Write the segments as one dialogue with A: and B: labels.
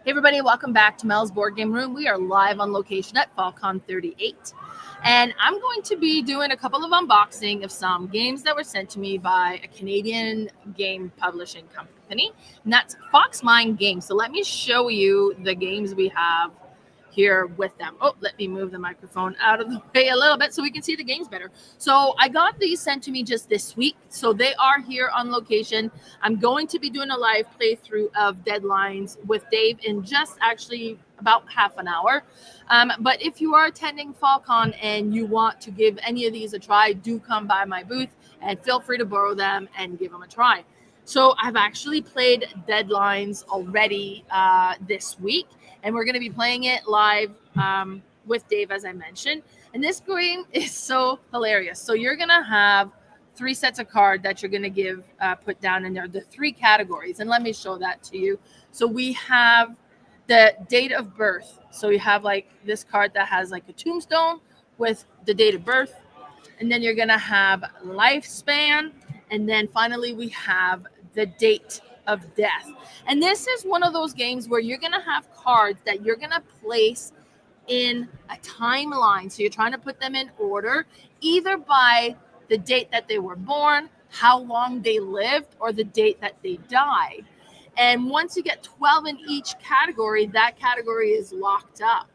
A: Hey everybody, welcome back to Mel's Board Game Room. We are live on location at FallCon 38. And I'm going to be doing a couple of unboxing of some games that were sent to me by a Canadian game publishing company. And that's FoxMind Games. So let me show you the games we have here with them. Oh, let me move the microphone out of the way a little bit so we can see the games better. So I got these sent to me just this week. So they are here on location. I'm going to be doing a live playthrough of Deadlines with Dave in just actually about half an hour. But if you are attending FallCon and you want to give any of these a try, do come by my booth and feel free to borrow them and give them a try. So I've actually played Deadlines already this week, and we're going to be playing it live with Dave, as I mentioned. And this game is so hilarious. So you're going to have 3 sets of cards that you're going to put down in there, the 3 categories. And let me show that to you. So we have the date of birth. So you have like this card that has like a tombstone with the date of birth. And then you're going to have lifespan. And then finally we have the date of death. And this is one of those games where you're going to have cards that you're going to place in a timeline. So you're trying to put them in order, either by the date that they were born, how long they lived, or the date that they died. And once you get 12 in each category, that category is locked up.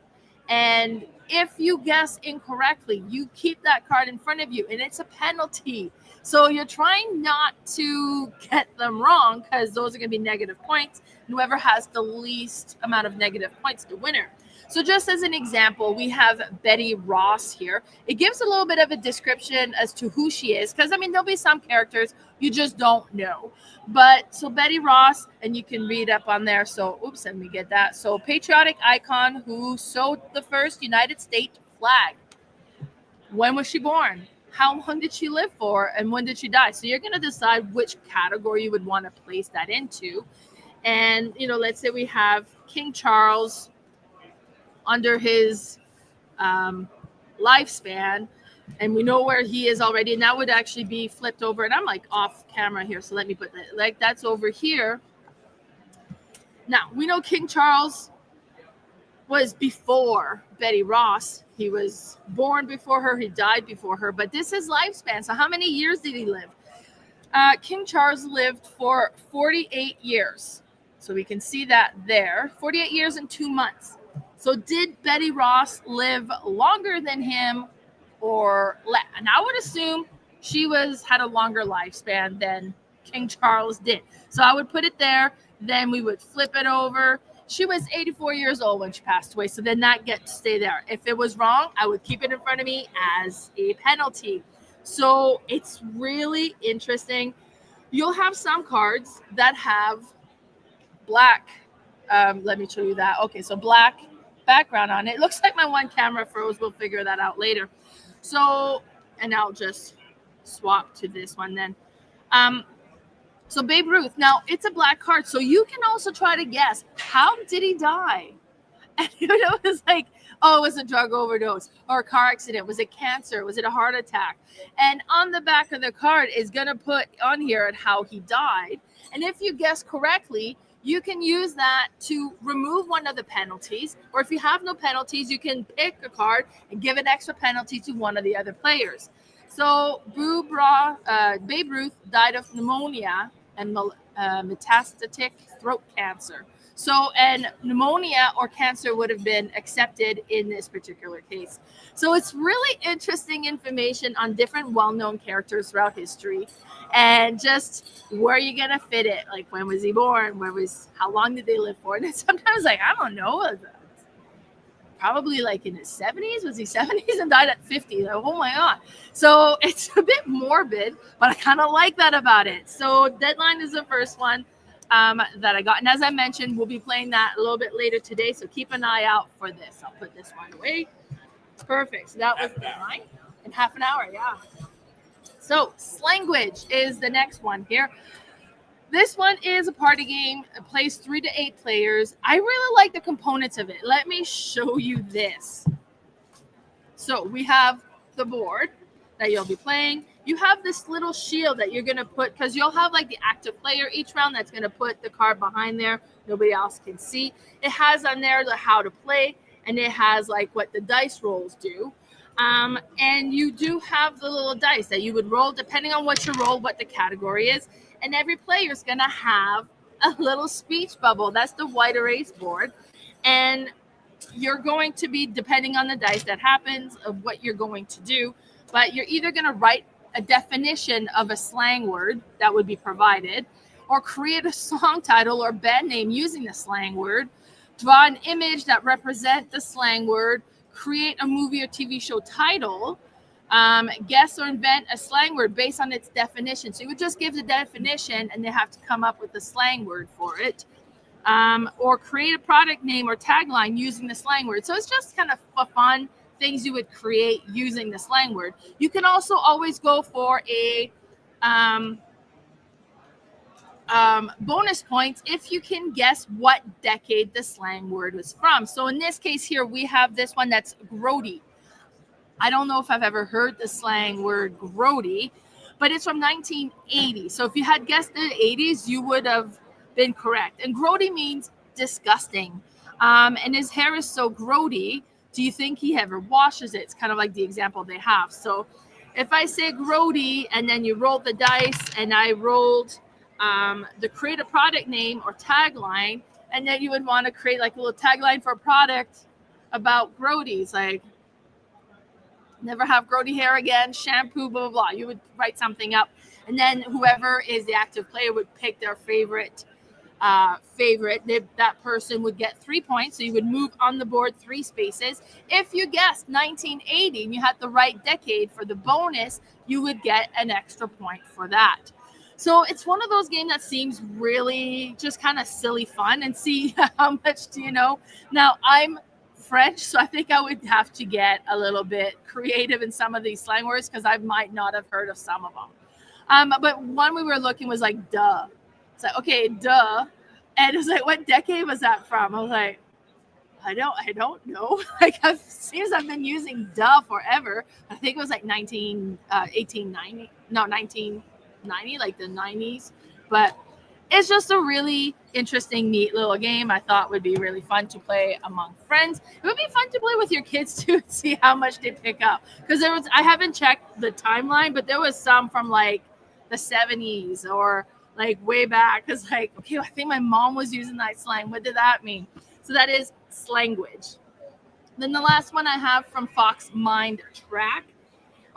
A: And if you guess incorrectly, you keep that card in front of you, and it's a penalty. So you're trying not to get them wrong, because those are going to be negative points. And whoever has the least amount of negative points, the winner. So just as an example, we have Betty Ross here. It gives a little bit of a description as to who she is, because, I mean, there'll be some characters you just don't know. But so Betty Ross, and you can read up on there. So, oops, let me get that. So patriotic icon who sewed the first United States flag. When was she born? How long did she live for? And when did she die? So you're going to decide which category you would want to place that into. And, you know, let's say we have King Charles under his lifespan, and we know where he is already, and that would actually be flipped over. And I'm like off camera here, so let me put that, like, that's over here. Now we know King Charles was before Betty Ross. He was born before her, he died before her, but this is lifespan. So how many years did he live? King Charles lived for 48 years. So we can see that there, 48 years and 2 months. So did Betty Ross live longer than him or less? And I would assume she had a longer lifespan than King Charles did. So I would put it there. Then we would flip it over. She was 84 years old when she passed away. So then that gets to stay there. If it was wrong, I would keep it in front of me as a penalty. So it's really interesting. You'll have some cards that have black. Let me show you that. Okay, so black background on it. It looks like my one camera froze. We'll figure that out later. So, and I'll just swap to this one then. So Babe Ruth. Now it's a black card, so you can also try to guess, how did he die? And you know, it's like, oh, it was a drug overdose or a car accident. Was it cancer? Was it a heart attack? And on the back of the card is going to put on here at how he died. And if you guess correctly, you can use that to remove one of the penalties. Or if you have no penalties, you can pick a card and give an extra penalty to one of the other players. So Babe Ruth died of pneumonia and metastatic throat cancer. So, and pneumonia or cancer would have been accepted in this particular case. So it's really interesting information on different well-known characters throughout history, and just where you're going to fit it. Like, when was he born? How long did they live for? And sometimes, like, I don't know, probably like in his 70s. Was he 70s and died at 50? Like, oh my God. So it's a bit morbid, but I kind of like that about it. So Deadline is the first one that I got. And as I mentioned, we'll be playing that a little bit later today. So keep an eye out for this. I'll put this one away. Perfect. So that was Deadline in half an hour. Yeah. So Slanguage is the next one here. This one is a party game. It plays 3 to 8 players. I really like the components of it. Let me show you this. So we have the board that you'll be playing. you have this little shield that you're going to put, because you'll have like the active player each round that's going to put the card behind there. Nobody else can see. It has on there the how to play, and it has like what the dice rolls do. And you do have the little dice that you would roll depending on what you roll, what the category is. And every player is going to have a little speech bubble. That's the white erase board. And you're going to be, depending on the dice that happens, of what you're going to do. But you're either going to write a definition of a slang word that would be provided, or create a song title or band name using the slang word, draw an image that represents the slang word, create a movie or TV show title, guess or invent a slang word based on its definition. So you would just give the definition and they have to come up with the slang word for it, or create a product name or tagline using the slang word. So it's just kind of fun things you would create using the slang word. You can also always go for a bonus points if you can guess what decade the slang word was from. So in this case here, we have this one that's grody. I don't know if I've ever heard the slang word grody, but it's from 1980. So if you had guessed the 80s, you would have been correct. And grody means disgusting. And his hair is so grody. Do you think he ever washes it? It's kind of like the example they have. So if I say grody and then you rolled the dice and I rolled the create a product name or tagline, and then you would want to create like a little tagline for a product about grodies, like never have grody hair again, shampoo, blah, blah, blah. You would write something up, and then whoever is the active player would pick their favorite. That person would get 3 points. So you would move on the board 3 spaces. If you guessed 1980 and you had the right decade for the bonus, you would get an extra point for that. So it's one of those games that seems really just kind of silly fun, and see how much do you know. Now, I'm French, so I think I would have to get a little bit creative in some of these slang words because I might not have heard of some of them. But one we were looking was like duh. It's like, okay, duh. And it's like, what decade was that from? I was like, I don't know. Like, seems I've been using duh forever. I think it was like 1890. No, 1990, like the 90s. But it's just a really interesting, neat little game. I thought would be really fun to play among friends. It would be fun to play with your kids too and see how much they pick up. Because I haven't checked the timeline, but there was some from like the 70s or like way back. Because like, okay, I think my mom was using that slang. What did that mean? So that is Slanguage. Then the last one I have from FoxMind Track.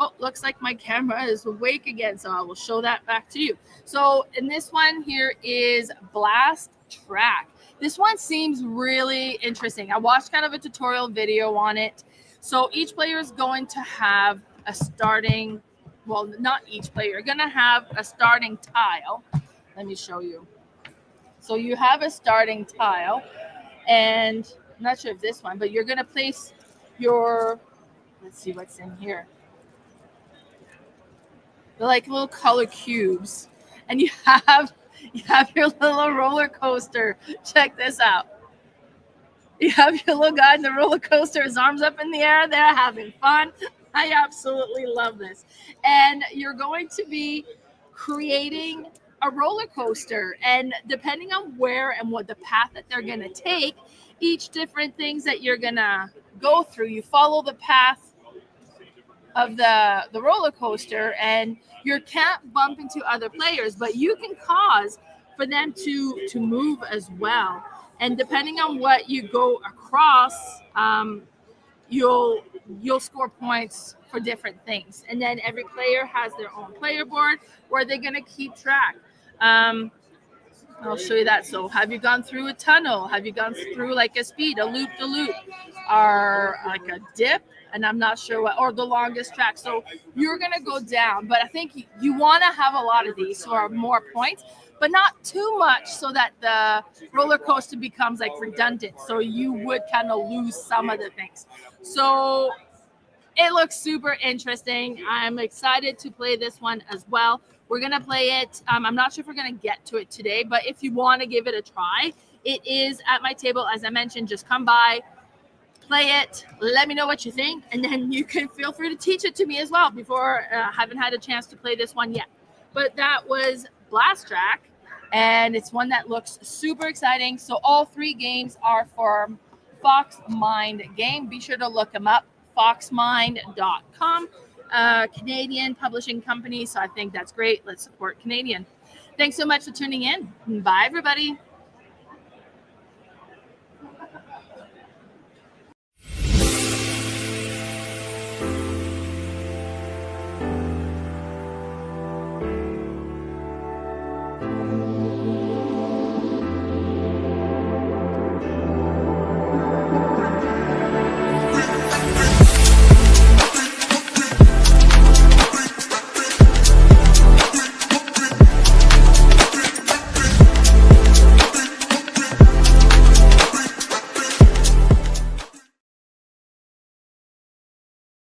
A: Oh, looks like my camera is awake again, so I will show that back to you. So in this one here is Blast Track. This one seems really interesting. I watched kind of a tutorial video on it. So each player is going to have a starting, well, not each player, you're going to have a starting tile. Let me show you. So you have a starting tile, and I'm not sure if this one, but you're going to place your, let's see what's in here. They're like little color cubes, and you have your little roller coaster. Check this out. You have your little guy in the roller coaster, his arms up in the air. They're having fun. I absolutely love this. And you're going to be creating a roller coaster, and depending on where and what the path that they're going to take, each different things that you're going to go through, you follow the path of the roller coaster, and you can't bump into other players, but you can cause for them to move as well. And depending on what you go across, you'll score points for different things. And then every player has their own player board where they're going to keep track. I'll show you that. So have you gone through a tunnel? Have you gone through like a speed, a loop-de-loop, or like a dip? And I'm not sure what, or the longest track. So you're going to go down. But I think you want to have a lot of these so more points, but not too much so that the roller coaster becomes like redundant. So you would kind of lose some of the things. So it looks super interesting. I'm excited to play this one as well. We're going to play it. I'm not sure if we're going to get to it today, but if you want to give it a try, it is at my table. As I mentioned, just come by, play it, let me know what you think, and then you can feel free to teach it to me as well. Before I haven't had a chance to play this one yet, but that was Blast Track, and it's one that looks super exciting. So all 3 games are for FoxMind game. Be sure to look them up, foxmind.com. Canadian publishing company, so I think that's great. Let's support Canadian. Thanks so much for tuning in. Bye, everybody.